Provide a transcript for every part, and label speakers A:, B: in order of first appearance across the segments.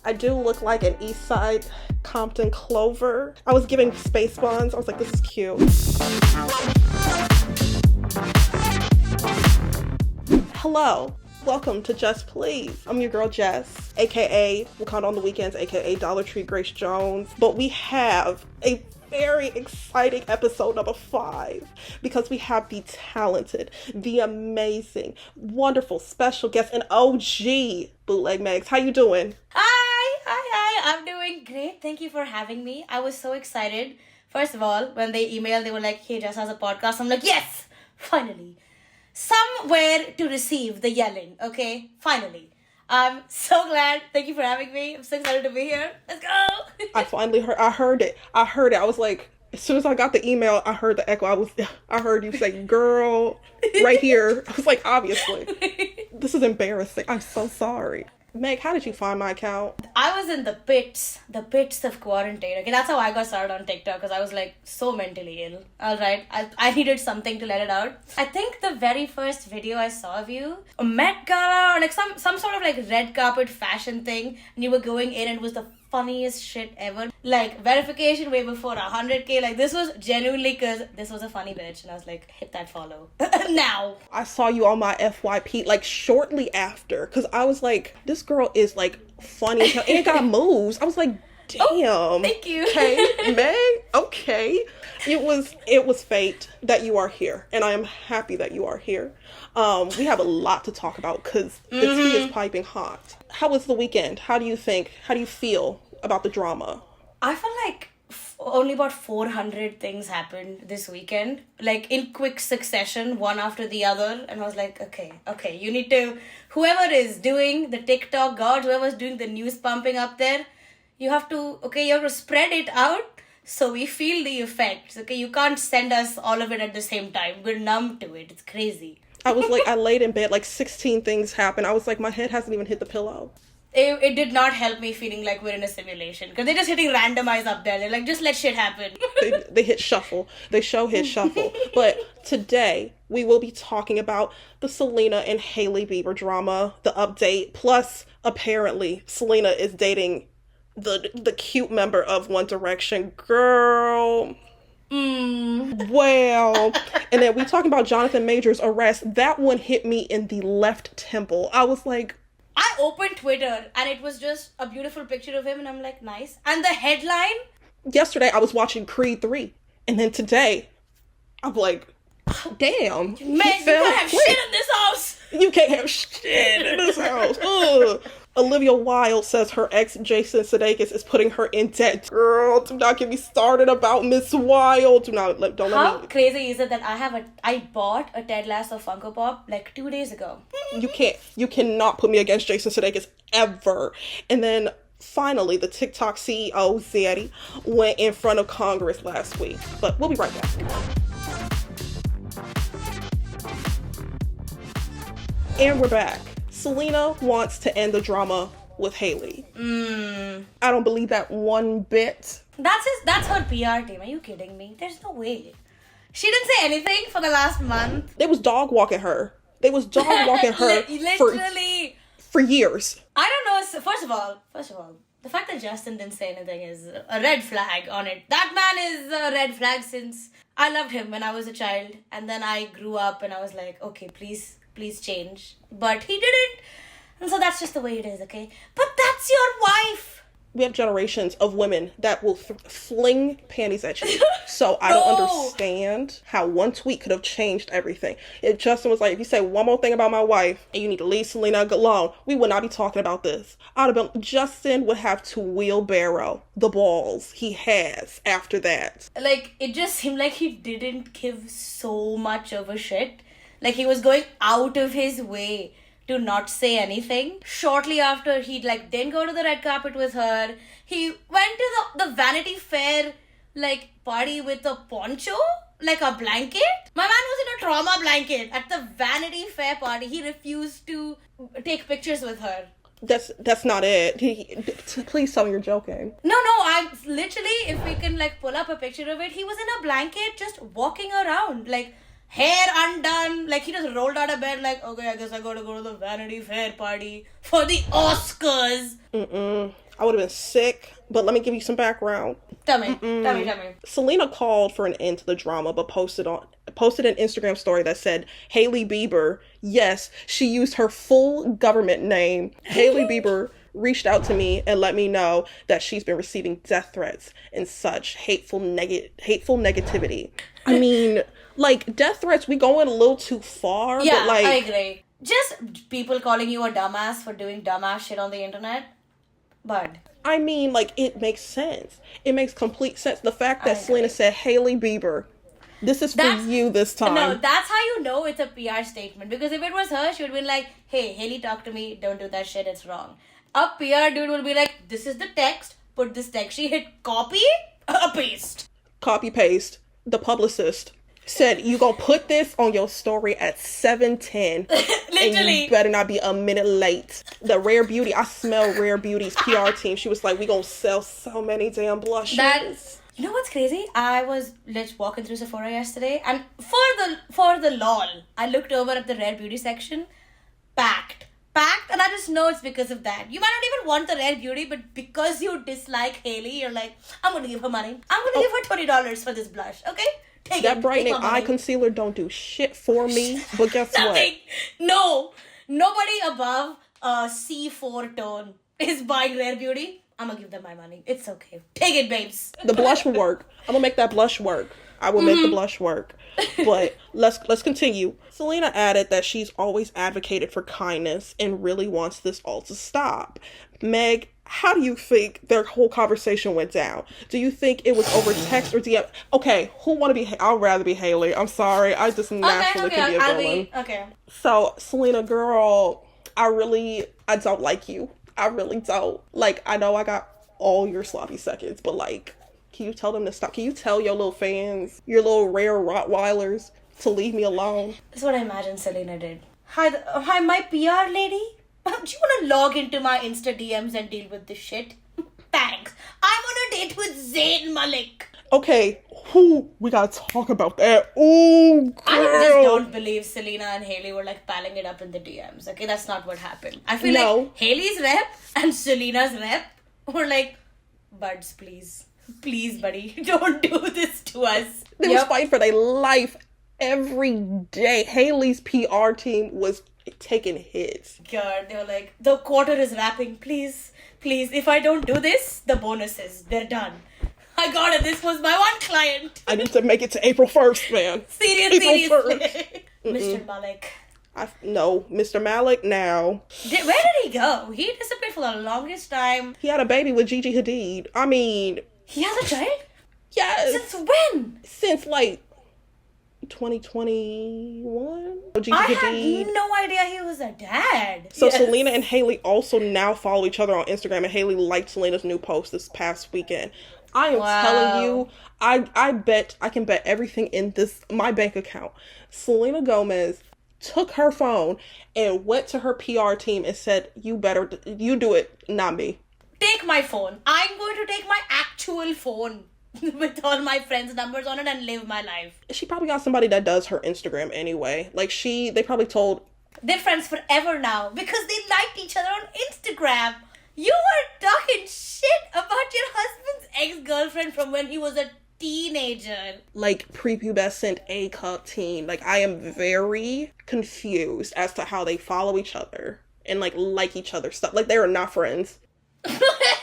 A: I do look like an East Side Compton Clover. I was giving space buns. I was like, this is cute. Hello. Welcome to Just Please. I'm your girl Jess, aka Wakanda on the Weekends, aka Dollar Tree Grace Jones. But we have a very exciting episode number 5 because we have the talented, the amazing, wonderful special guest and OG BootlegMegz. How you doing?
B: Hi. I'm doing great. Thank you for having me. I was so excited. First of all, when they emailed, they were like, hey, Jess has a podcast. I'm like, yes, finally. Somewhere to receive the yelling, okay? Finally. I'm so glad. Thank you for having me. I'm so excited to be here. Let's go.
A: I finally heard it. I was like, as soon as I got the email, I heard the echo. I heard you say, girl, right here. I was like, obviously. This is embarrassing. I'm so sorry. Meg, how did you find my account?
B: I was in the pits of quarantine. Okay, that's how I got started on TikTok because I was like so mentally ill. All right, I needed something to let it out. I think the very first video I saw of you, a Met Gala or like some sort of like red carpet fashion thing, and you were going in and it was the funniest shit ever. Like verification way before 100K. Like this was genuinely because this was a funny bitch, and I was like, hit that follow now.
A: I saw you on my FYP like shortly after because I was like, this girl is like funny and it got moves. I was like, damn.
B: Oh, thank you.
A: Okay, Meg. Okay, it was fate that you are here, and I am happy that you are here. We have a lot to talk about because the tea is piping hot. How was the weekend? How do you feel about the drama?
B: I feel like only about 400 things happened this weekend, like in quick succession, one after the other. And I was like, okay, you need to, whoever is doing the TikTok gods, whoever's doing the news pumping up there, you have to spread it out so we feel the effects. Okay, you can't send us all of it at the same time. We're numb to it. It's crazy.
A: I was like, I laid in bed, like 16 things happened. I was like, my head hasn't even hit the pillow.
B: It did not help me feeling like we're in a simulation because they're just hitting randomize up there. They're like, just let shit happen.
A: they hit shuffle. They hit shuffle. But today we will be talking about the Selena and Hailey Bieber drama, the update. Plus, apparently, Selena is dating the cute member of One Direction. Girl. Well, and then we talking about Jonathan Major's arrest. That one hit me in the left temple. I was like,
B: I opened Twitter and it was just a beautiful picture of him and I'm like, nice. And the headline?
A: Yesterday I was watching Creed 3 and then today I'm like, damn.
B: Man, you can't have shit in this house.
A: You can't have shit in this house. Ugh. Olivia Wilde says her ex Jason Sudeikis is putting her in debt. Girl, do not get me started about Miss Wilde. Don't let me.
B: How crazy is it that I bought a Ted Lasso Funko Pop like 2 days ago?
A: You cannot put me against Jason Sudeikis ever. And then finally, the TikTok CEO Zeri went in front of Congress last week. But we'll be right back. And we're back. Selena wants to end the drama with Hailey. I don't believe that one bit.
B: That's her PR team. Are you kidding me? There's no way. She didn't say anything for the last month.
A: They was dog walking her.
B: Literally.
A: For years.
B: I don't know. First of all, the fact that Justin didn't say anything is a red flag on it. That man is a red flag since I loved him when I was a child. And then I grew up and I was like, okay, please change. But he didn't. And so that's just the way it is, okay? But that's your wife.
A: We have generations of women that will fling panties at you. So I don't understand how one tweet could have changed everything. If Justin was like, if you say one more thing about my wife and you need to leave Selena alone, we would not be talking about this. Justin would have to wheelbarrow the balls he has after that.
B: Like, it just seemed like he didn't give so much of a shit. Like, he was going out of his way to not say anything. Shortly after, he didn't go to the red carpet with her. He went to the Vanity Fair party with a poncho, like a blanket. My man was in a trauma blanket at the Vanity Fair party. He refused to take pictures with her.
A: That's not it. Please tell me you're joking.
B: No, I'm literally, if we can pull up a picture of it, he was in a blanket just walking around, hair undone, he just rolled out of bed okay, I guess I gotta go to the Vanity Fair party for the Oscars.
A: I would have been sick. But let me give you some background.
B: Tell me.
A: Selena called for an end to the drama, but posted an Instagram story that said, Hailey Bieber, yes, she used her full government name. Hailey Bieber reached out to me and let me know that she's been receiving death threats and such hateful negativity. I mean, like, death threats, we going a little too far.
B: Yeah,
A: but like,
B: I agree. Just people calling you a dumbass for doing dumbass shit on the internet. But
A: I mean, like, it makes sense. It makes complete sense. The fact that Selena said, Hailey Bieber, this is for you this time.
B: No, that's how you know it's a PR statement. Because if it was her, she would have been like, hey, Hailey, talk to me. Don't do that shit. It's wrong. A PR dude will be like, this is the text. Put this text. She hit copy, paste.
A: Copy, paste. The publicist said, you gonna put this on your story at 7:10.
B: Literally.
A: And you better not be a minute late. The Rare Beauty, I smell Rare Beauty's PR team. She was like, we gonna sell so many damn blushes.
B: You know what's crazy? I was walking through Sephora yesterday, and for the lol, I looked over at the Rare Beauty section, packed, and I just know it's because of that. You might not even want the Rare Beauty, but because you dislike Hailey, you're like, I'm gonna give her money. I'm gonna give her $20 for this blush, okay? Take
A: that
B: it.
A: brightening eye concealer don't do shit for me, but guess
B: Nothing. No. Nobody above a C4 tone is buying Rare Beauty. I'm gonna give them my money. It's okay. Take it, babes.
A: The blush will work. I'm gonna make that blush work. I will make the blush work. But let's continue. Selena added that she's always advocated for kindness and really wants this all to stop. Meg, how do you think their whole conversation went down? Do you think it was over text or DM? Okay, who want to be? I'd rather be Hailey. I'm sorry. I just naturally could be a villain.
B: Okay.
A: So, Selena, girl, I don't like you. I really don't. Like, I know I got all your sloppy seconds, but like, can you tell them to stop? Can you tell your little fans, your little rare Rottweilers, to leave me alone?
B: That's what I imagine Selena did. Hi, my PR lady? Do you want to log into my Insta DMs and deal with this shit? Thanks. I'm on a date with Zayn Malik.
A: Okay, who we gotta talk about that? Oh, girl.
B: I just don't believe Selena and Hailey were like palling it up in the DMs. Okay, that's not what happened. I feel like Hailey's rep and Selena's rep were like, buds, please. Please, buddy, don't do this to us.
A: They was fighting for their life every day. Hailey's PR team was taking hits.
B: God, they were like, the quarter is wrapping. Please, if I don't do this, the bonuses, they're done. I got it. This was my one client.
A: I need to make it to April 1st, man.
B: Seriously. Mr. Malik.
A: No, Mr. Malik now.
B: Where did he go? He disappeared for the longest time.
A: He had a baby with Gigi Hadid. I mean...
B: He has a child?
A: Yes.
B: Since when?
A: Since, like, 2021. Gigi
B: I
A: Hadid.
B: had no idea he was a dad.
A: So Selena and Hailey also now follow each other on Instagram, and Hailey liked Selena's new post this past weekend. I am telling you, I bet, I can bet everything in my bank account. Selena Gomez took her phone and went to her PR team and said, you do it, not me.
B: Take my phone. I'm going to take my actual phone with all my friends' numbers on it and live my life.
A: She probably got somebody that does her Instagram anyway. Like, they probably told...
B: They're friends forever now because they liked each other on Instagram. You were talking shit about your husband's ex-girlfriend from when he was a teenager.
A: Like, prepubescent A-cup teen. Like, I am very confused as to how they follow each other and, like each other's stuff. Like, they are not friends.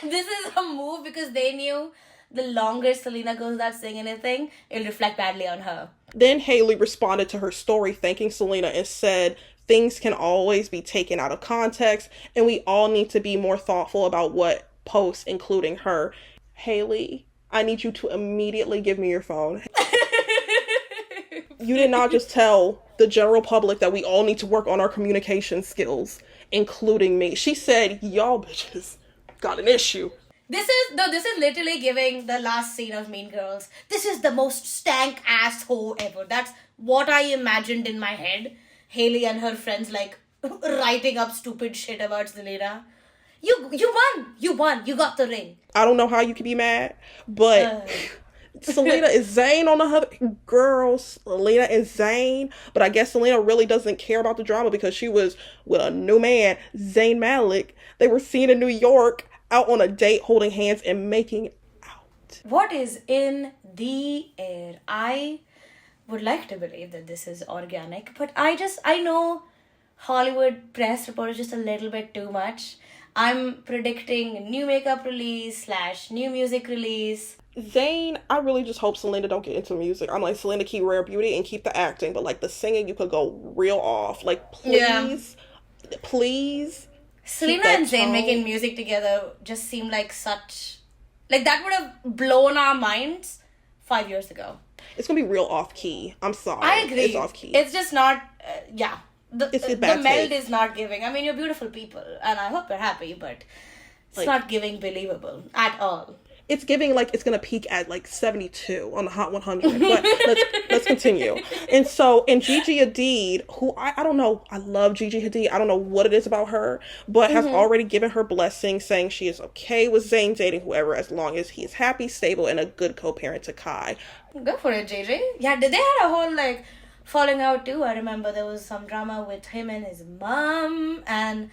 B: This is a move because they knew the longer Selena goes without saying anything, it'll reflect badly on her.
A: Then Hailey responded to her story thanking Selena and said, things can always be taken out of context, and we all need to be more thoughtful about what posts, including her. Hailey, I need you to immediately give me your phone. You did not just tell the general public that we all need to work on our communication skills, including me. She said, y'all bitches got an issue.
B: This is literally giving the last scene of Mean Girls. This is the most stank asshole ever. That's what I imagined in my head. Hailey and her friends like writing up stupid shit about Selena. You won. You got the ring.
A: I don't know how you can be mad, but Selena is Zayn on the other girls. Selena is Zayn, but I guess Selena really doesn't care about the drama because she was with a new man, Zayn Malik. They were seen in New York out on a date holding hands and making out.
B: What is in the air? I would like to believe that this is organic, but I know Hollywood press reports just a little bit too much. I'm predicting new makeup release / new music release.
A: Zayn, I really just hope Selena don't get into music. I'm like, Selena, keep rare beauty and keep the acting, but like the singing, you could go real off. Like, please.
B: Selena and Zayn making music together just seemed like that would have blown our minds 5 years ago.
A: It's gonna be real off key. I'm sorry.
B: I agree.
A: It's off key.
B: It's just not. The meld
A: taste.
B: is not giving. I mean, you're beautiful people, and I hope you're happy, but it's not giving believable at all.
A: It's giving like it's gonna peak at like 72 on the Hot 100. But let's continue. And Gigi Hadid, who I don't know, I love Gigi Hadid. I don't know what it is about her, but has already given her blessing, saying she is okay with Zayn dating whoever as long as he is happy, stable, and a good co-parent to Kai.
B: Go for it, Gigi. Yeah, they had a whole like falling out too. I remember there was some drama with him and his mom, and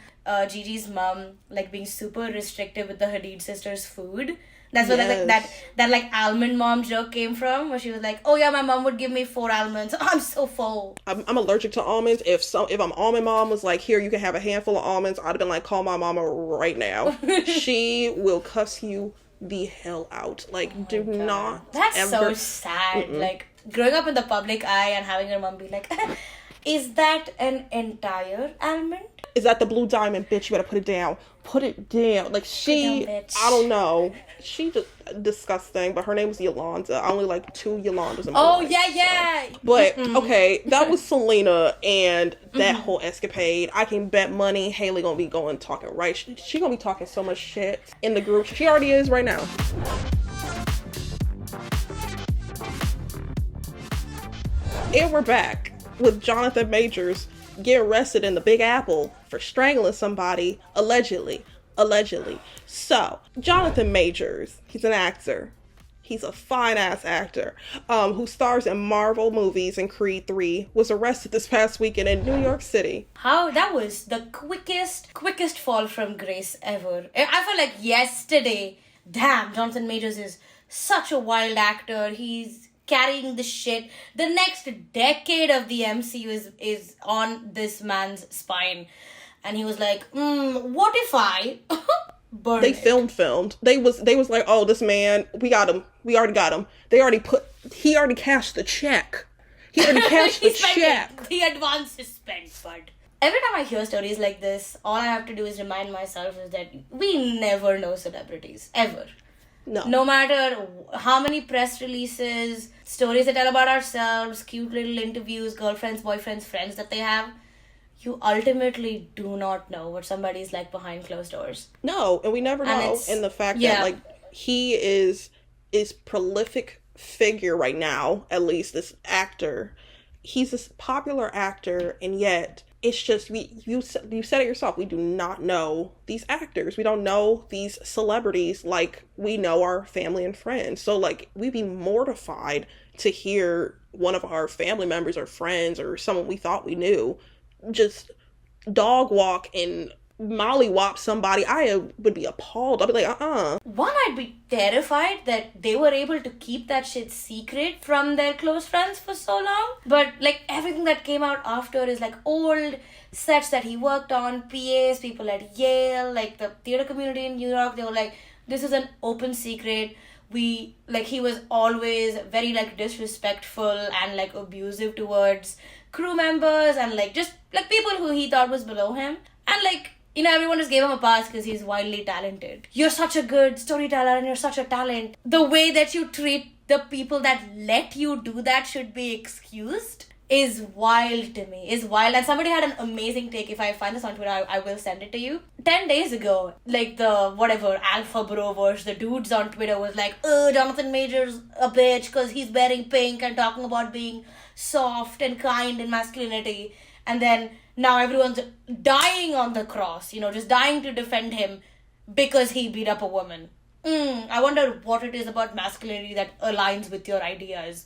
B: Gigi's mom like being super restrictive with the Hadid sisters' food. That's where that like almond mom joke came from, where she was like, "Oh yeah, my mom would give me 4 almonds. I'm so full."
A: I'm allergic to almonds. If I'm almond mom was like, "Here, you can have a handful of almonds," I'd have been like, "Call my mama right now." She will cuss you the hell out. Like, not.
B: That's
A: ever.
B: So sad. Like growing up in the public eye and having your mom be like, "Is that an entire almond?
A: Is that the blue diamond, bitch? You better put it down. Put it down." Like, I don't know. She just disgusting, but her name was Yolanda. I only like 2 Yolandas in my life.
B: Yeah.
A: So. But, okay, that was Selena and that whole escapade. I can bet money Hailey gonna be talking right. She gonna be talking so much shit in the group. She already is right now. And we're back with Jonathan Majors get arrested in the Big Apple for strangling somebody, allegedly. So, Jonathan Majors, he's an actor. He's a fine-ass actor who stars in Marvel movies and Creed 3, was arrested this past weekend in New York City.
B: How? That was the quickest fall from grace ever. I felt like yesterday, damn, Jonathan Majors is such a wild actor. He's carrying the shit. The next decade of the MCU is on this man's spine. And he was like, what if I burn
A: They
B: it?
A: filmed. They was like, oh, this man, we got him. We already got him. He already cashed the check. He already cashed the check.
B: The advance is spent, bud. Every time I hear stories like this, all I have to do is remind myself is that we never know celebrities. Ever. No matter how many press releases, stories they tell about ourselves, cute little interviews, girlfriends, boyfriends, friends that they have, you ultimately do not know what somebody's like behind closed doors.
A: No, and we never know. And the fact that like he is prolific figure right now, at least this actor. He's this popular actor, and yet it's just you said it yourself. We do not know these actors. We don't know these celebrities like we know our family and friends. So like we'd be mortified to hear one of our family members or friends or someone we thought we knew just dog walk and mollywop somebody. I would be appalled. I'd be like,
B: One, I'd be terrified that they were able to keep that shit secret from their close friends for so long. But like everything that came out after is like old sets that he worked on, PAs, people at Yale, like the theater community in New York. They were like, this is an open secret. He was always very like disrespectful and like abusive towards crew members and like just like people who he thought was below him. And like, you know, everyone just gave him a pass because he's wildly talented. You're such a good storyteller and you're such a talent. The way that you treat the people that let you do that should be excused is wild to me. Is wild. And somebody had an amazing take. If I find this on Twitter, I will send it to you. 10 days ago, like the whatever alpha brovers, the dudes on Twitter was like, Jonathan Majors a bitch because he's wearing pink and talking about being soft and kind and masculinity. And then now everyone's dying on the cross, you know, just dying to defend him because he beat up a woman. I wonder what it is about masculinity that aligns with your ideas.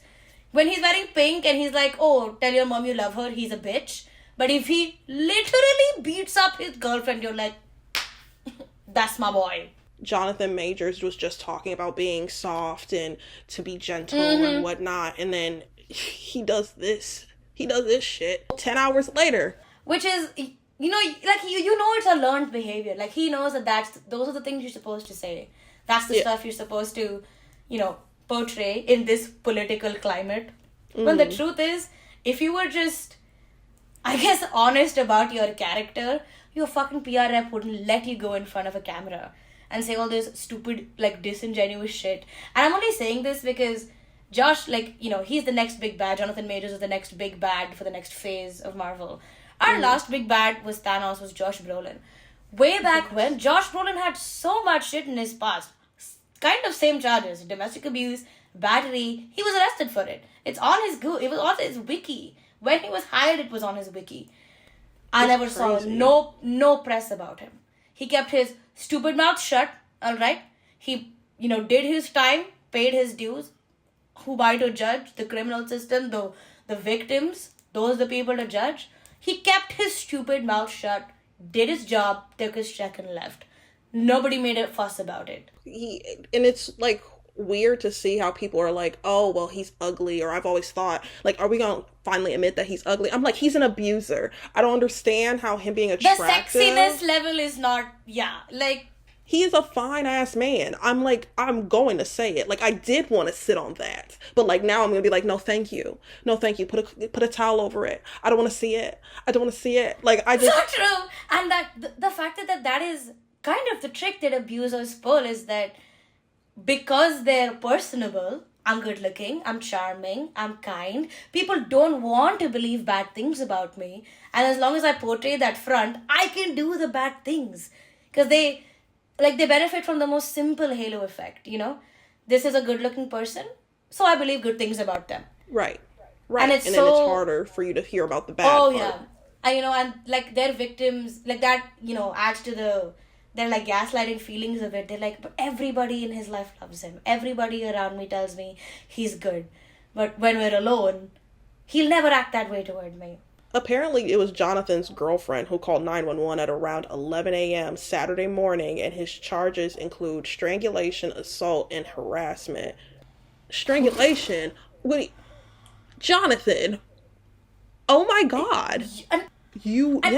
B: When he's wearing pink and he's like, oh, tell your mom you love her, he's a bitch. But if he literally beats up his girlfriend, you're like, that's my boy.
A: Jonathan Majors was just talking about being soft and to be gentle and whatnot, and then he does this shit 10 hours later.
B: Which is, you know, like, you know it's a learned behavior. Like, he knows that those are the things you're supposed to say. That's the stuff you're supposed to, you know, portray in this political climate. When the truth is, if you were just, I guess, honest about your character, your fucking PR rep wouldn't let you go in front of a camera and say all this stupid, like, disingenuous shit. And I'm only saying this because Josh, like, you know, he's the next big bad. Jonathan Majors is the next big bad for the next phase of Marvel. Our last big bad was Thanos, was Josh Brolin. Way back when, Josh Brolin had so much shit in his past. Kind of same charges. Domestic abuse, battery. He was arrested for it. It's on his it was on his wiki. When he was hired, it was on his wiki. I never saw no press about him. He kept his stupid mouth shut, alright? He, you know, did his time, paid his dues. Who by to judge? The criminal system, the victims, those are the people to judge. He kept his stupid mouth shut, did his job, took his check and left. Nobody made a fuss about it.
A: And it's, like, weird to see how people are like, oh, well, he's ugly, or I've always thought, like, are we gonna finally admit that he's ugly? I'm like, he's an abuser. I don't understand how him being attractive...
B: The sexiness level is not... Yeah, like...
A: He is a fine-ass man. I'm like, I'm going to say it. Like, I did want to sit on that. But, like, now I'm going to be like, no, thank you. No, thank you. Put a towel over it. I don't want to see it. I don't want to see it. Like, I just...
B: So true! And the fact that is kind of the trick that abusers pull is that because they're personable, I'm good looking, I'm charming, I'm kind, people don't want to believe bad things about me. And as long as I portray that front, I can do the bad things. Because they benefit from the most simple halo effect, you know? This is a good-looking person, so I believe good things about them.
A: Right. And then it's harder for you to hear about the bad part.
B: Yeah. And, you know, and, like, their victims, like, that, you know, adds to their, like, gaslighting feelings of it. They're like, but everybody in his life loves him. Everybody around me tells me he's good. But when we're alone, he'll never act that way toward me.
A: Apparently, it was Jonathan's girlfriend who called 911 at around 11 a.m. Saturday morning, and his charges include strangulation, assault, and harassment. Strangulation? Wait, Jonathan! Oh my God!
B: And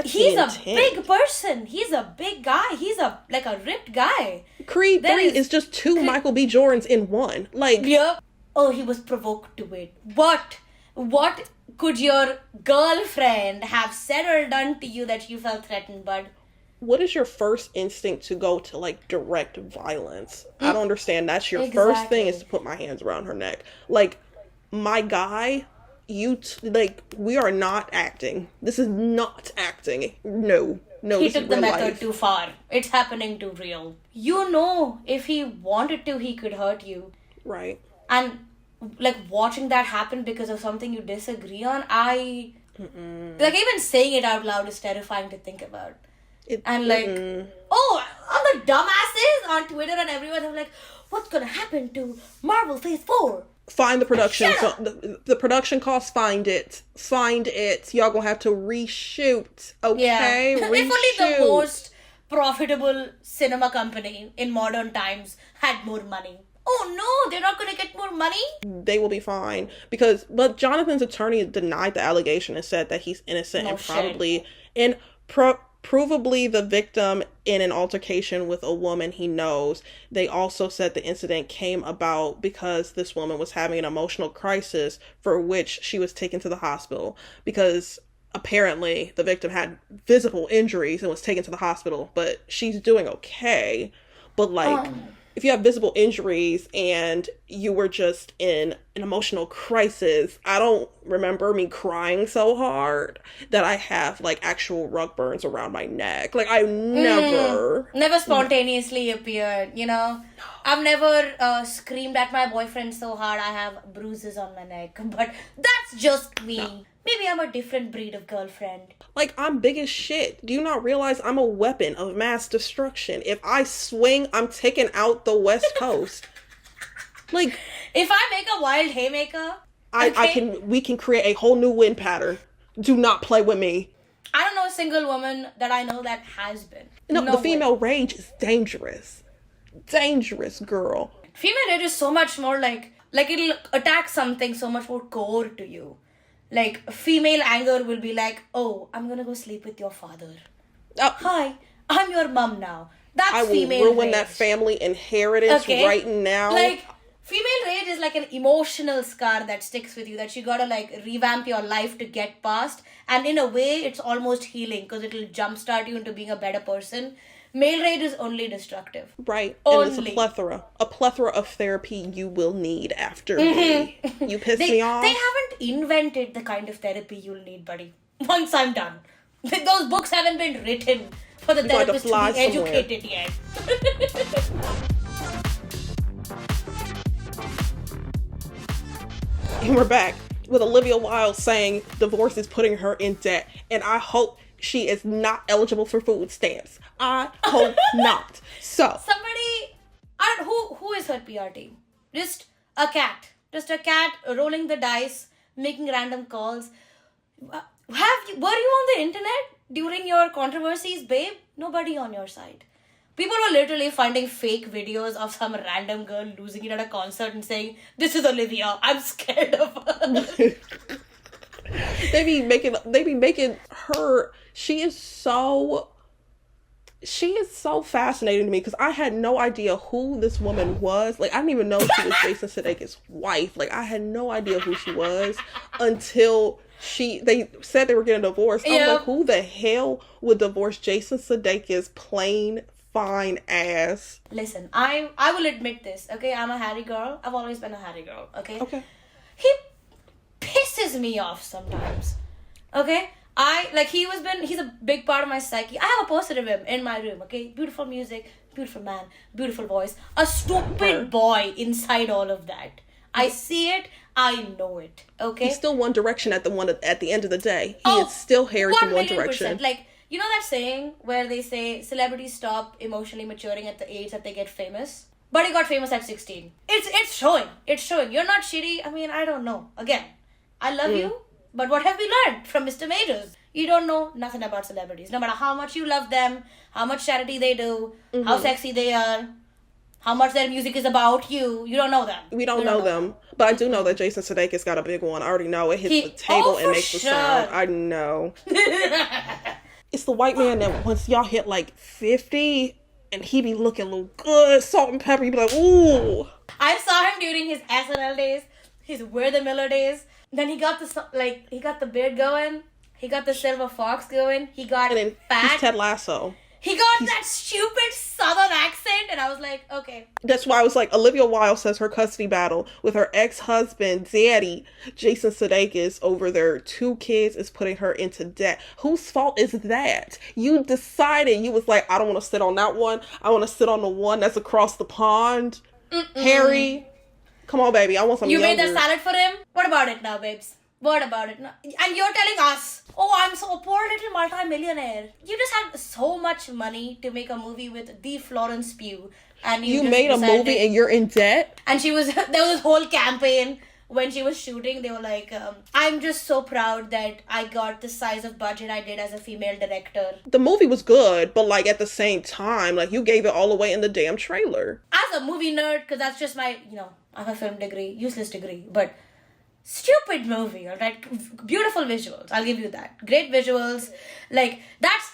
B: he's a big person. He's a big guy. He's a ripped guy.
A: Creed 3 is just two Michael B. Jordans in one. Like,
B: yeah. Oh, he was provoked to it. What could your girlfriend have said or done to you that you felt threatened, bud?
A: What is your first instinct to go to, like, direct violence? I don't understand. That's your first thing, is to put my hands around her neck. Like, my guy, we are not acting. This is not acting. No,
B: he took the method too far. It's happening too real. You know, if he wanted to, he could hurt you.
A: Right.
B: And, like, watching that happen because of something you disagree on, like, even saying it out loud is terrifying to think about. All the dumbasses on Twitter and everywhere, they're like, what's gonna happen to Marvel Phase 4?
A: Find the production. The production costs, find it. Y'all gonna have to reshoot. Okay?
B: Yeah. If only the most profitable cinema company in modern times had more money. Oh no, they're not gonna get more money?
A: They will be fine. But Jonathan's attorney denied the allegation and said that he's innocent provably the victim in an altercation with a woman he knows. They also said the incident came about because this woman was having an emotional crisis for which she was taken to the hospital, because apparently the victim had visible injuries and was taken to the hospital, but she's doing okay. But, like, if you have visible injuries and you were just in an emotional crisis, I don't remember me crying so hard that I have, like, actual rug burns around my neck. Like, I never
B: spontaneously appeared, you know? No. I've never screamed at my boyfriend so hard I have bruises on my neck. But that's just me. No. Maybe I'm a different breed of girlfriend.
A: Like, I'm big as shit. Do you not realize I'm a weapon of mass destruction? If I swing, I'm taking out the West Coast. Like,
B: if I make a wild haymaker,
A: we can create a whole new wind pattern. Do not play with me.
B: I don't know a single woman that I know that has been.
A: No, the female rage is dangerous. dangerous, girl.
B: Female rage is so much more like it'll attack something so much more core to you. Like, female anger will be like, oh, I'm gonna go sleep with your father. Hi, I'm your mom now. That's female rage. I will ruin
A: that family inheritance right now.
B: Like, female rage is like an emotional scar that sticks with you that you gotta like revamp your life to get past. And in a way, it's almost healing because it'll jumpstart you into being a better person. Male rage is only destructive.
A: Right. Only. And it's a plethora of therapy you will need after me. You piss me off.
B: They haven't invented the kind of therapy you'll need, buddy. Once I'm done. Those books haven't been written for the therapist to be educated yet.
A: And we're back with Olivia Wilde saying divorce is putting her in debt. And I hope she is not eligible for food stamps. I hope not. So
B: somebody, who is her PR team? Just a cat rolling the dice, making random calls. Were you on the internet during your controversies, babe? Nobody on your side. People were literally finding fake videos of some random girl losing it at a concert and saying, "This is Olivia. I'm scared of her."
A: They be making her. She is so fascinating to me because I had no idea who this woman was. Like, I didn't even know she was Jason Sudeikis' wife. Like, I had no idea who she was until they said they were getting divorced. I was like, who the hell would divorce Jason Sudeikis' plain fine ass?
B: Listen, I will admit this, okay? I'm a Harry girl. I've always been a Harry girl, okay?
A: Okay.
B: He pisses me off sometimes, okay? He's a big part of my psyche. I have a poster of him in my room, okay? Beautiful music, beautiful man, beautiful voice. A stupid boy inside all of that. I see it, I know it, okay?
A: He's still One Direction at the end of the day. He is still Harry from One Direction.
B: Like, you know that saying where they say celebrities stop emotionally maturing at the age that they get famous? But he got famous at 16. It's showing. It's showing. You're not shitty. I mean, I don't know. Again, I love you, but what have we learned from Mr. Majors? You don't know nothing about celebrities. No matter how much you love them, how much charity they do, how sexy they are, how much their music is about you, you don't know them.
A: We don't know them. But I do know that Jason Sudeikis got a big one. I already know. It hits the table and makes the sound. I know. It's the white man that once y'all hit like 50 and he be looking a little good, salt and pepper, you be like, ooh.
B: I saw him during his SNL days, his We're the Miller days. Then he got the beard going. He got the silver fox going. He got fat.
A: He's Ted Lasso.
B: He got that stupid southern accent, and I was like, okay.
A: That's why I was like, Olivia Wilde says her custody battle with her ex-husband, daddy, Jason Sudeikis, over their 2 kids is putting her into debt. Whose fault is that? You decided, you was like, I don't want to sit on that one. I want to sit on the one that's across the pond. Harry, come on, baby. I want something younger.
B: You made that salad for him? What about it now, babes? What about it? And you're telling us, oh, I'm so poor little multi-millionaire. You just had so much money to make a movie with the Florence Pugh. And you
A: made a movie and you're in debt?
B: And there was this whole campaign when she was shooting. They were like, I'm just so proud that I got the size of budget I did as a female director.
A: The movie was good, but like at the same time, like you gave it all away in the damn trailer.
B: As a movie nerd, because that's just my, I have a film degree, useless degree, but stupid movie, alright? Beautiful visuals, I'll give you that. Great visuals. Like, that's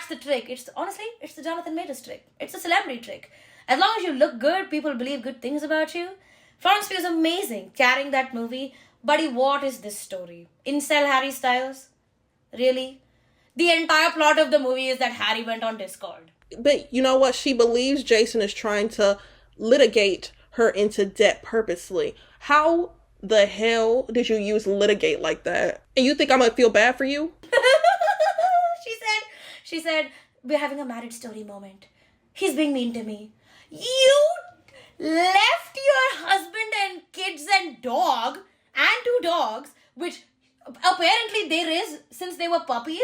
B: the trick. It's the Jonathan Majors trick. It's a celebrity trick. As long as you look good, people believe good things about you. Florence Pugh is amazing carrying that movie. Buddy, what is this story? Incel Harry Styles? Really? The entire plot of the movie is that Harry went on Discord.
A: But you know what? She believes Jason is trying to litigate her into debt purposely. How the hell did you use litigate like that? And you think I'm gonna feel bad for you?
B: She said, we're having a marriage story moment. He's being mean to me. You left your husband and kids and dog and 2 dogs, which apparently they raised since they were puppies.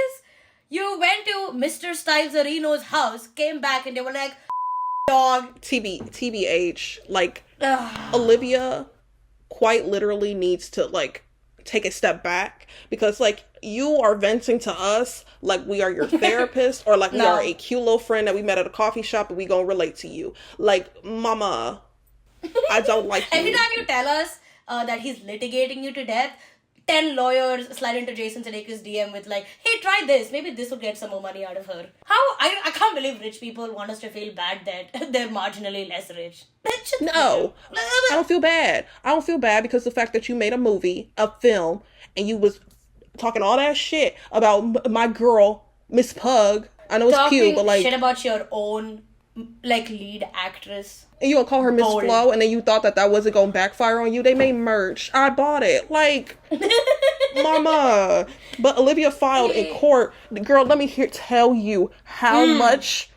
B: You went to Mr. Styles Areno's house, came back, and they were like, dog. TBH, like, Olivia quite literally needs to, like,
A: take a step back, because like you are venting to us like we are your therapist or like we are a cute little friend that we met at a coffee shop and we gonna relate to you. Like, mama, I don't like you.
B: Every time you tell us that he's litigating you to death, 10 lawyers slide into Jason Sudeikis' DM with like, hey, try this. Maybe this will get some more money out of her. I can't believe rich people want us to feel bad that they're marginally less rich.
A: No, I don't feel bad. I don't feel bad because the fact that you made a film, and you was talking all that shit about my girl, Miss Pug. I know it's cute, but like...
B: shit about your own, like, lead actress.
A: And you gonna call her Miss Flo, and then you thought that wasn't gonna backfire on you. They made merch. I bought it. Like, mama. But Olivia filed in court. Girl, let me tell you how much.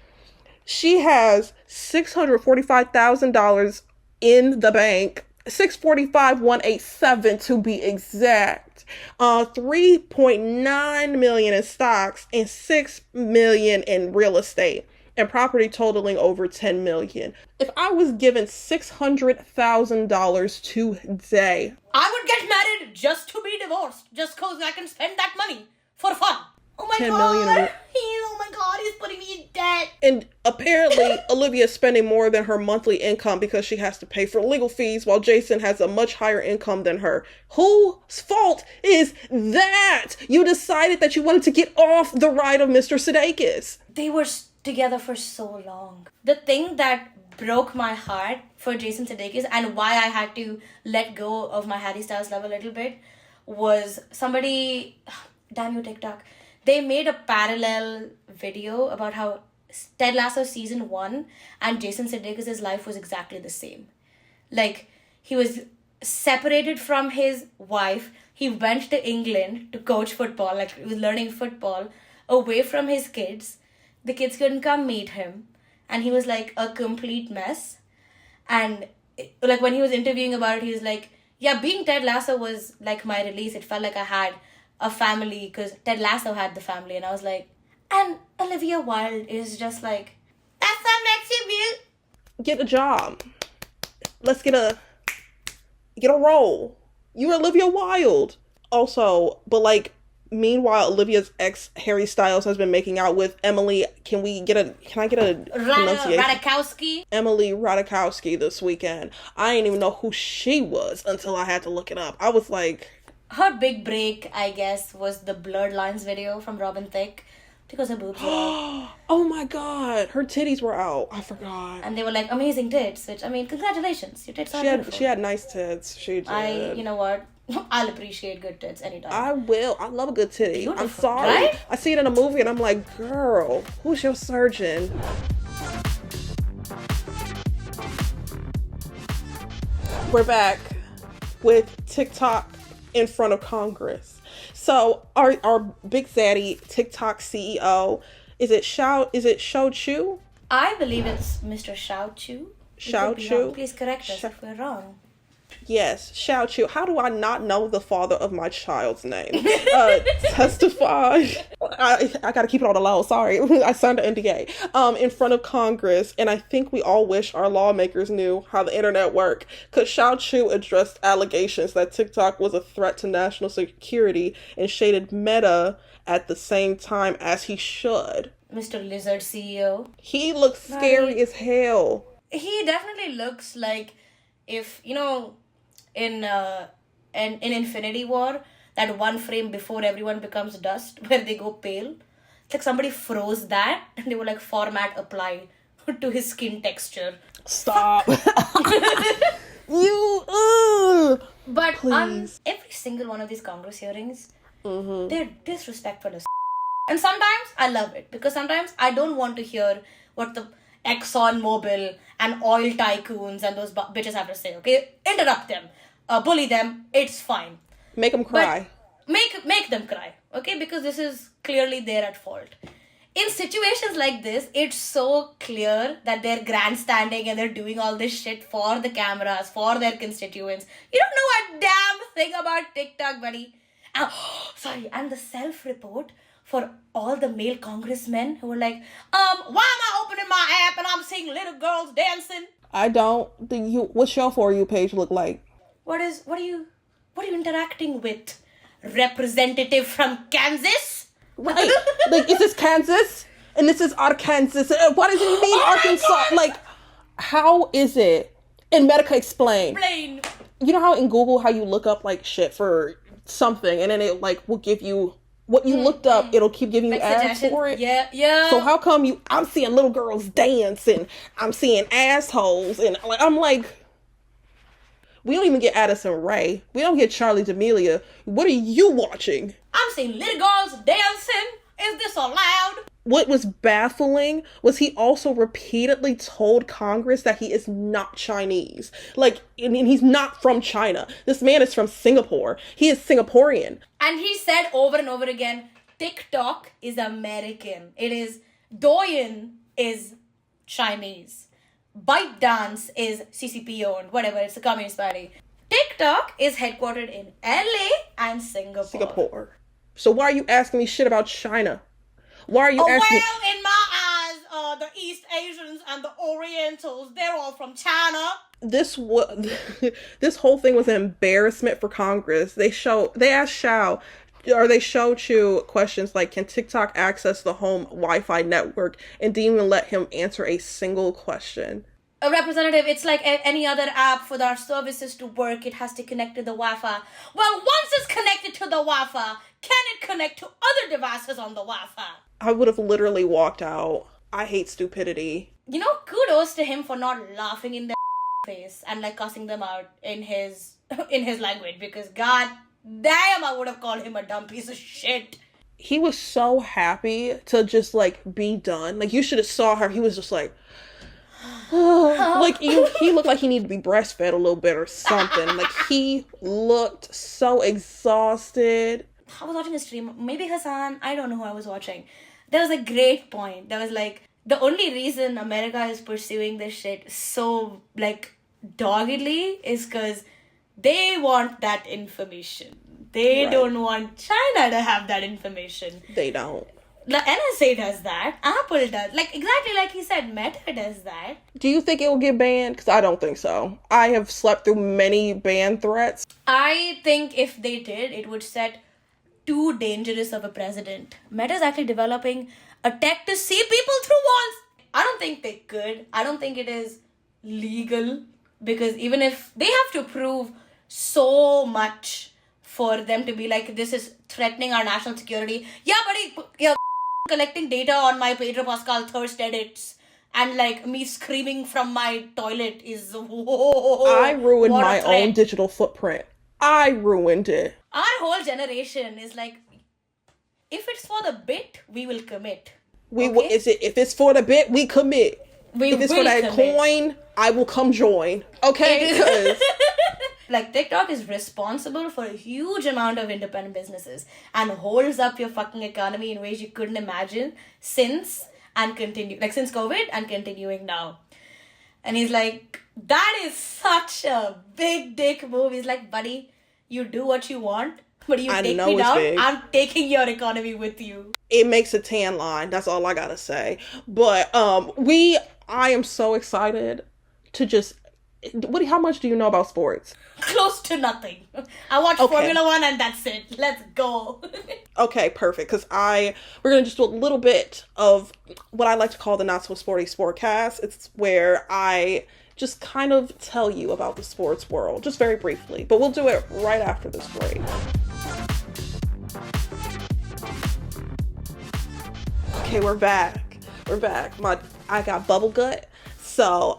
A: She has $645,000 in the bank. $645,187 to be exact. $3.9 million in stocks and $6 million in real estate. And property totaling over $10 million. If I was given $600,000 today,
B: I would get married just to be divorced, just because I can spend that money for fun. Oh my god! Oh my god, he's putting me in debt.
A: And apparently, Olivia is spending more than her monthly income because she has to pay for legal fees, while Jason has a much higher income than her. Whose fault is that? You decided that you wanted to get off the ride of Mr. Sudeikis.
B: They were together for so long. The thing that broke my heart for Jason Sudeikis and why I had to let go of my Harry Styles love a little bit was somebody, damn you TikTok, they made a parallel video about how Ted Lasso season 1 and Jason Sudeikis' life was exactly the same. Like, he was separated from his wife, he went to England to coach football, like he was learning football, away from his kids. The kids couldn't come meet him. And he was like a complete mess. And like when he was interviewing about it, he was like, yeah, being Ted Lasso was like my release. It felt like I had a family because Ted Lasso had the family. And I was like, and Olivia Wilde is just like, that's what makes you mute.
A: Get a job. Let's get a role. You're Olivia Wilde. Also, but like, meanwhile, Olivia's ex Harry Styles has been making out with Emily. Can I get a pronunciation?
B: Ratajkowski.
A: Emily Ratajkowski this weekend. I didn't even know who she was until I had to look it up. I was like,
B: her big break, I guess, was the Blurred Lines video from Robin Thicke because her boobs were out.
A: Oh my god, her titties were out. I forgot.
B: And they were like amazing tits. Which, I mean, congratulations, your tits are beautiful.
A: She had nice tits. She did.
B: You know what? I'll appreciate good tits anytime.
A: I will. I love a good titty.
B: Beautiful,
A: I'm sorry.
B: right?
A: I see it in a movie and I'm like, girl, who's your surgeon? We're back with TikTok in front of Congress. So our big zaddy TikTok CEO, is it Shou Chu?
B: I believe it's Mr. Shou Chu.
A: Shou Chu?
B: Please correct us if we're wrong.
A: Yes, Shou Chu. How do I not know the father of my child's name? Testified. I gotta keep it on the low. Sorry, I signed an NDA. In front of Congress, and I think we all wish our lawmakers knew how the internet worked. Because Shou Chu addressed allegations that TikTok was a threat to national security and shaded Meta at the same time as he should.
B: Mr. Lizard CEO.
A: He looks scary as hell.
B: He definitely looks like if, you know, in Infinity War, that one frame before everyone becomes dust, where they go pale. It's like somebody froze that, and they were like, format apply to his skin texture.
A: Stop.
B: But
A: please.
B: Every single one of these Congress hearings, they're disrespectful as and sometimes I love it, because sometimes I don't want to hear what the Exxon Mobil and oil tycoons and those bitches have to say, okay? Interrupt them. Bully them. It's fine.
A: Make them cry.
B: But make them cry, okay? Because this is clearly they're at fault. In situations like this, it's so clear that they're grandstanding and they're doing all this shit for the cameras, for their constituents. You don't know a damn thing about TikTok, buddy. And the self-report for all the male congressmen who were like, why am I opening my app and I'm seeing little girls dancing?
A: I don't. What's your For You page look like?
B: What are you What are you interacting with? Representative from Kansas?
A: Right. Like, is this Kansas? And this is Arkansas. Why does it mean Arkansas? Like, how is it? And Medica explain. You know how in Google, how you look up, like, shit for something, and then it, like, will give you what you looked up. It'll keep giving you ads for it.
B: Yeah.
A: So how come I'm seeing little girls dance, and I'm seeing assholes, and I'm like, we don't even get Addison Rae. We don't get Charlie D'Amelio. What are you watching?
B: I'm seeing little girls dancing. Is this allowed?
A: What was baffling was he also repeatedly told Congress that he is not Chinese. Like, and he's not from China. This man is from Singapore. He is Singaporean.
B: And he said over and over again, TikTok is American. It is, Douyin is Chinese. ByteDance is CCP owned, whatever, it's a Communist Party. TikTok is headquartered in LA and Singapore.
A: So why are you asking me shit about China? Why are you asking me?
B: Well, in my eyes, the East Asians and the Orientals, they're all from China.
A: This whole thing was an embarrassment for Congress. They asked they showed Chu questions like, can TikTok access the home Wi-Fi network, and didn't even let him answer a single question.
B: A representative, it's like any other app. For our services to work, it has to connect to the Wi-Fi. Well, once it's connected to the Wi-Fi, can it connect to other devices on the Wi-Fi?
A: I would have literally walked out. I hate stupidity.
B: You know, kudos to him for not laughing in their face and like cussing them out in his language, because god damn, I would have called him a dumb piece of shit.
A: He was so happy to just like be done. Like, you should have saw her. He was just like, like he looked like he needed to be breastfed a little bit or something. Like, he looked so exhausted.
B: I was watching a stream, maybe Hassan, I don't know who I was watching. There was a great point. There was like, the only reason America is pursuing this shit so like doggedly is because they want that information. They don't want China to have that information.
A: They don't.
B: The NSA does that. Apple does. Like, exactly like he said, Meta does that.
A: Do you think it will get banned? Because I don't think so. I have slept through many ban threats.
B: I think if they did, it would set too dangerous of a precedent. Meta's actually developing a tech to see people through walls. I don't think they could. I don't think it is legal, because even if they have to prove so much for them to be like, this is threatening our national security. Yeah, buddy, you're collecting data on my Pedro Pascal thirst edits, and like me screaming from my toilet is
A: I ruined my own digital footprint. I ruined it.
B: Our whole generation is like, if it's for the bit, we will commit.
A: If it's for the bit, we commit. If it's for that coin, I will come join. Okay?
B: Like, TikTok is responsible for a huge amount of independent businesses and holds up your fucking economy in ways you couldn't imagine since COVID and continuing now. And he's like, that is such a big dick move. He's like, buddy, you do what you want, but you take me down, big. I'm taking your economy with you.
A: It makes a tan line. That's all I gotta say. But I am so excited to just... how much do you know about sports?
B: Close to nothing. I watch Formula 1 and that's it. Let's go.
A: Okay, perfect. Because we're going to just do a little bit of what I like to call the Not So Sporty Sportcast. It's where I just kind of tell you about the sports world, just very briefly. But we'll do it right after this break. Okay, we're back. I got bubble gut. So,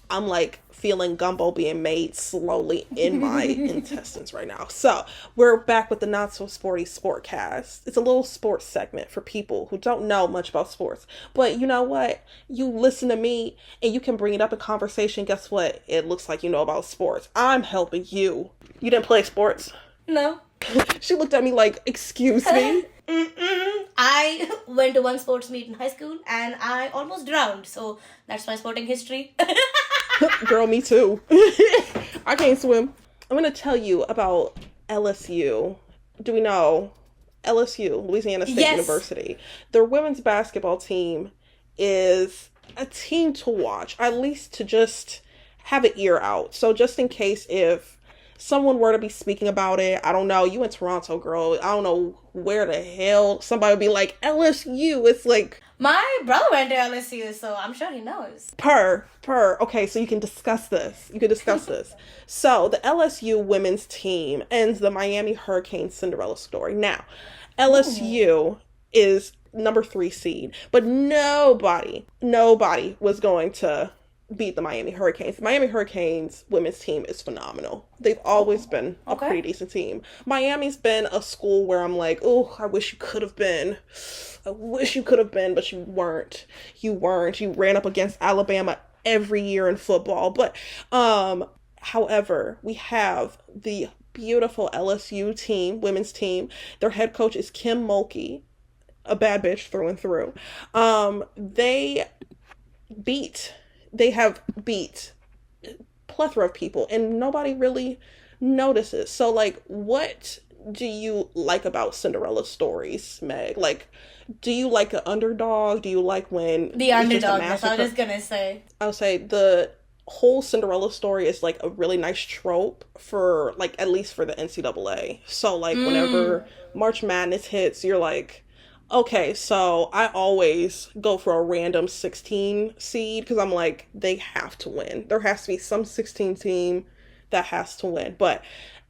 A: I'm like feeling gumbo being made slowly in my intestines right now. So, we're back with the Not So Sporty Sportcast. It's a little sports segment for people who don't know much about sports. But you know what? You listen to me and you can bring it up in conversation. Guess what? It looks like you know about sports. I'm helping you. You didn't play sports?
B: No.
A: She looked at me like, excuse me?
B: I went to one sports meet in high school and I almost drowned. So that's my sporting history.
A: Girl, me too. I can't swim. I'm going to tell you about LSU. Do we know LSU, Louisiana State University? Their women's basketball team is a team to watch, at least to just have an ear out. So just in case if someone were to be speaking about it, I don't know, you in Toronto, girl, I don't know where the hell somebody would be like, LSU, it's like...
B: My brother went to LSU, so I'm sure he knows.
A: Okay, so you can discuss this. So, the LSU women's team ends the Miami Hurricanes Cinderella story. Now, LSU is number 3 seed, but nobody was going to beat the Miami Hurricanes. The Miami Hurricanes women's team is phenomenal. They've always been a pretty decent team. Miami's been a school where I'm like, oh, I wish you could have been. But you weren't. You ran up against Alabama every year in football. But, however, we have the beautiful LSU team, women's team. Their head coach is Kim Mulkey, a bad bitch through and through. They have beat a plethora of people, and nobody really notices. So, like, what do you like about Cinderella stories, Meg? Like, do you like an underdog? Do you like when...
B: The underdog, that's what I was just gonna say.
A: I would say the whole Cinderella story is, like, a really nice trope for, like, at least for the NCAA. So, like, whenever March Madness hits, you're like... Okay, so I always go for a random 16 seed because I'm like, they have to win. There has to be some 16 team that has to win. But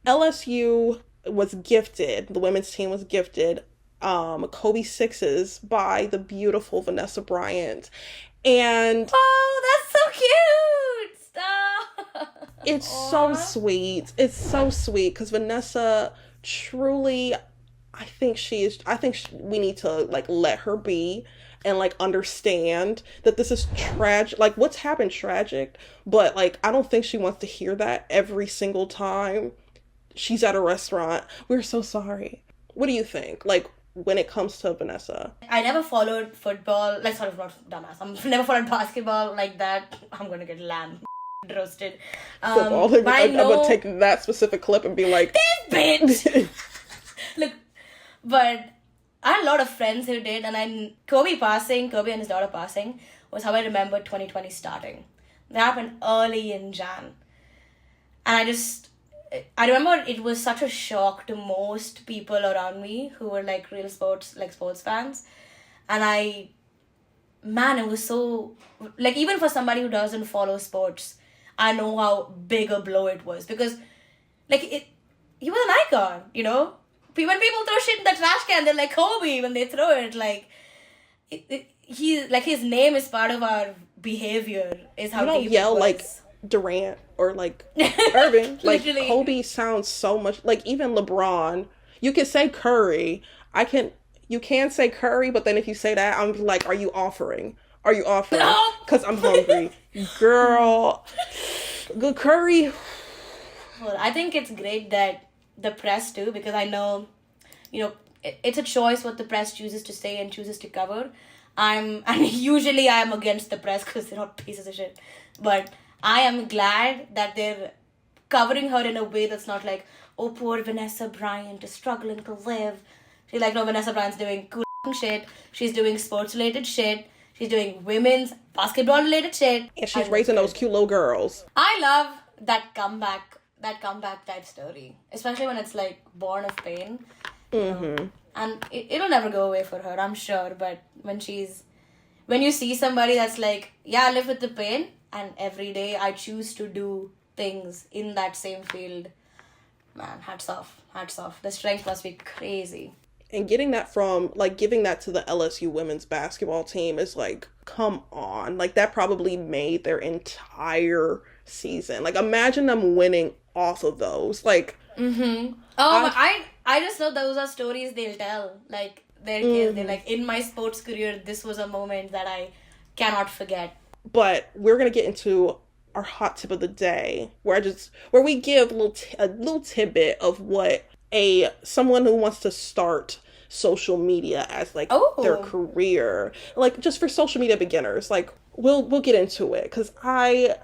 A: LSU was gifted, the women's team was gifted Kobe 6s by the beautiful Vanessa Bryant. And...
B: Oh, that's so cute! Stop!
A: It's so sweet. It's so sweet because Vanessa truly... I think we need to, like, let her be and, like, understand that this is tragic. Like, what's happened tragic, but, like, I don't think she wants to hear that every single time she's at a restaurant. We're so sorry. What do you think, like, when it comes to Vanessa?
B: I never followed football, like, sort of not dumbass. I've never followed basketball like that. I'm gonna get roasted.
A: Football. I'm gonna take that specific clip and be like,
B: this bitch! Look, but I had a lot of friends who did, and Kobe and his daughter passing was how I remember 2020 starting. That happened early in Jan. And I remember it was such a shock to most people around me who were, like, real sports fans. And it was so, like, even for somebody who doesn't follow sports, I know how big a blow it was. Because, like, he was an icon, you know? When people throw shit in the trash can, they're like Kobe when they throw it. Like, his name is part of our behavior. Is how
A: you don't
B: deep
A: yell
B: it was.
A: Like Durant or like Irving. Like,
B: Literally.
A: Kobe sounds so much like even LeBron. You can say Curry. You can say Curry, but then if you say that, I'm like, are you offering?
B: No.
A: Because I'm hungry, girl. Good Curry.
B: Well, I think it's great that the press too, because I know, you know, it's a choice what the press chooses to say and chooses to cover. And usually I am against the press because they're not pieces of shit. But I am glad that they're covering her in a way that's not like, oh, poor Vanessa Bryant is struggling to live. She's like, no, Vanessa Bryant's doing cool shit. She's doing sports-related shit. She's doing women's basketball-related shit.
A: And she's raising those cute little girls.
B: I love that comeback type story, especially when it's, like, born of pain.
A: Mm-hmm.
B: And it'll never go away for her, I'm sure. But when you see somebody that's like, yeah, I live with the pain, and every day I choose to do things in that same field, man, hats off. The strength must be crazy.
A: And getting that giving that to the LSU women's basketball team is like, come on. Like, that probably made their entire season. Like, imagine them winning off of those. Like,
B: but I just know those are stories they'll tell. Like, their kids, they're like, in my sports career, this was a moment that I cannot forget.
A: But we're going to get into our hot tip of the day, where we give a little tidbit of what someone who wants to start social media as, like, their career, like, just for social media beginners. Like, we'll get into it, because I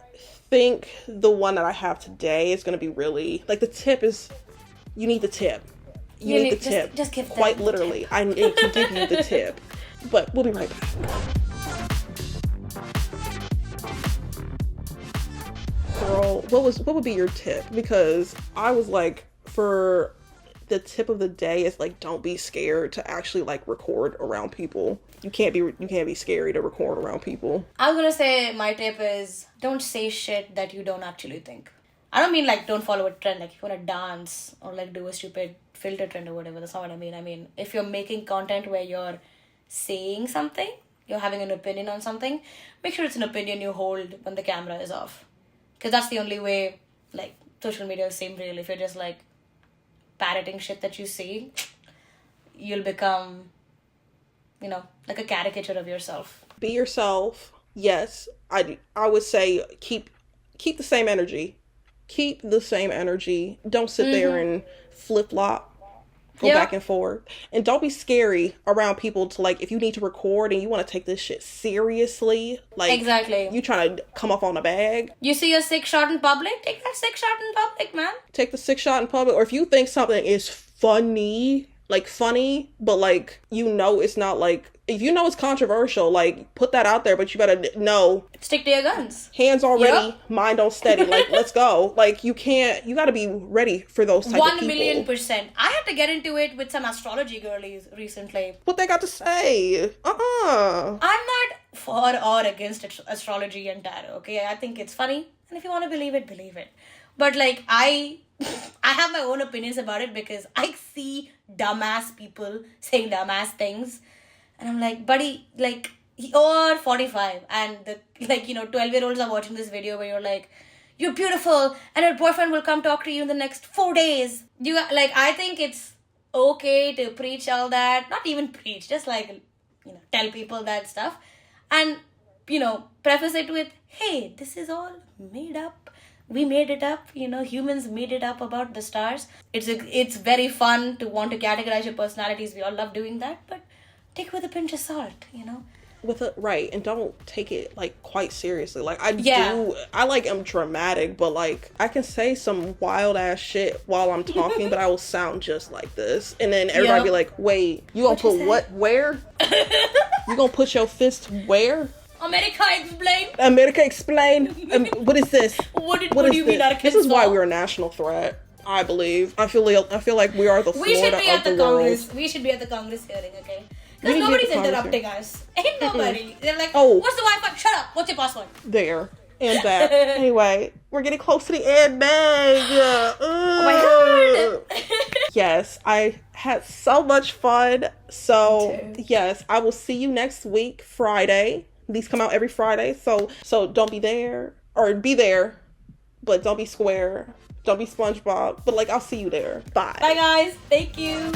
A: think the one that I have today is going to be really, like, the tip is, you need the tip. You need the tip.
B: Just give them
A: quite literally.
B: Tip.
A: I need to give you the tip. But we'll be right back. girl, what would be your tip? Because I was like, for the tip of the day is like, don't be scared to actually like record around people. You can't be scary to record around people.
B: I was gonna say my tip is don't say shit that you don't actually think. I don't mean like don't follow a trend. Like if you wanna dance or like do a stupid filter trend or whatever, that's not what I mean. I mean if you're making content where you're saying something, you're having an opinion on something, make sure it's an opinion you hold when the camera is off. Because that's the only way like social media seem real. If you're just like parroting shit that you see, you'll become, you know, like a caricature of yourself.
A: Be yourself. Yes, I would say keep the same energy. Keep the same energy. Don't sit there and flip-flop. Go back and forth. And don't be scary around people to like, if you need to record and you want to take this shit seriously. Like, exactly. You trying to come up on a bag.
B: You see a sick shot in public? Take that sick shot in public, man.
A: Take the sick shot in public. Or if you think something is funny, but like, you know, it's not like, if you know it's controversial, like, put that out there, but you better know.
B: Stick to your guns.
A: Hands on ready, mind on steady. Like, let's go. Like, you gotta be ready for those type of people.
B: 1,000,000%. I had to get into it with some astrology girlies recently.
A: What they got to say?
B: I'm not for or against astrology and tarot, okay? I think it's funny, and if you want to believe it, believe it. But, like, I have my own opinions about it because I see dumbass people saying dumbass things. And I'm like, buddy, like, you're 45 and the, like, you know, 12-year-olds are watching this video where you're like, you're beautiful and your boyfriend will come talk to you in the next 4 days. I think it's okay to preach all that. Not even preach, just like, you know, tell people that stuff. And, you know, preface it with, hey, this is all made up. We made it up, you know, humans made it up about the stars. It's very fun to want to categorize your personalities. We all love doing that, but take it with a pinch of salt, you know?
A: Right, and don't take it, like, quite seriously. Like, I like, am dramatic, but, like, I can say some wild-ass shit while I'm talking, but I will sound just like this. And then everybody be like, wait, you gonna put what, where? You gonna put your fist where?
B: America explain.
A: America explain. What is this?
B: What do you mean
A: This is why we're a national threat, I believe. I feel like we are the Florida of the world.
B: We should be at the Congress hearing, okay? Because nobody's interrupting us. Ain't nobody. They're like, what's the Wi-Fi? Shut up. What's your password?
A: There. And back. Anyway, we're getting close to the end, Meg.
B: Oh my god.
A: Yes, I had so much fun. So, yes, I will see you next week, Friday. These come out every Friday. So don't be there. Or be there. But don't be square. Don't be SpongeBob. But, like, I'll see you there. Bye.
B: Bye, guys. Thank you.